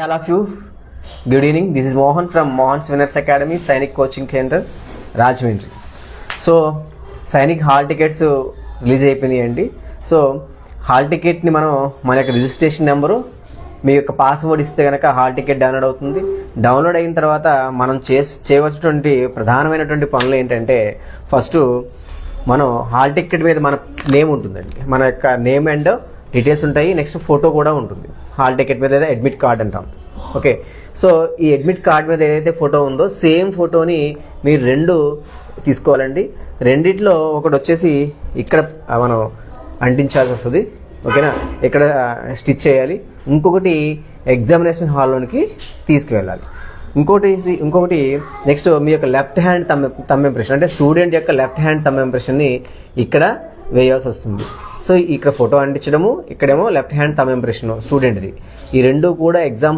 All of you, good evening. This is Mohan from Mohan's Winners Academy, Sainik Coaching Center, Rajahmundry. So Sainik hall tickets release అయిపోయినాయండి. So hall టికెట్ని మన యొక్క registration number మీ యొక్క password ఇస్తే కనుక hall ticket download అవుతుంది. Download అయిన తర్వాత మనం చేయవలసినటువంటి ప్రధానమైనటువంటి పనులు ఏంటంటే, ఫస్ట్ మనం హాల్ టికెట్ మీద మన నేమ్ ఉంటుందండి, మన యొక్క నేమ్ అండ్ డీటెయిల్స్ ఉంటాయి. నెక్స్ట్ ఫోటో కూడా ఉంటుంది హాల్ టికెట్ మీద, లేదా అడ్మిట్ కార్డ్ అంటాం. ఓకే, సో ఈ అడ్మిట్ కార్డ్ మీద ఏదైతే ఫోటో ఉందో సేమ్ ఫోటోని మీరు రెండు తీసుకోవాలండి. రెండిట్లో ఒకటి వచ్చేసి ఇక్కడ మనం అంటించాల్సి వస్తుంది, ఓకేనా, ఇక్కడ స్టిచ్ చేయాలి. ఇంకొకటి ఎగ్జామినేషన్ హాల్లోనికి తీసుకువెళ్ళాలి. ఇంకొకటి నెక్స్ట్ మీ యొక్క లెఫ్ట్ హ్యాండ్ థంబ్ ఇంప్రెషన్, అంటే స్టూడెంట్ యొక్క లెఫ్ట్ హ్యాండ్ థంబ్ ఇంప్రెషన్ని ఇక్కడ వేయాల్సి వస్తుంది. సో ఇక్కడ ఫోటో అంటించడము, ఇక్కడేమో లెఫ్ట్ హ్యాండ్ థంబ్ ఇంప్రెషన్ స్టూడెంట్ది. ఈ రెండు కూడా ఎగ్జామ్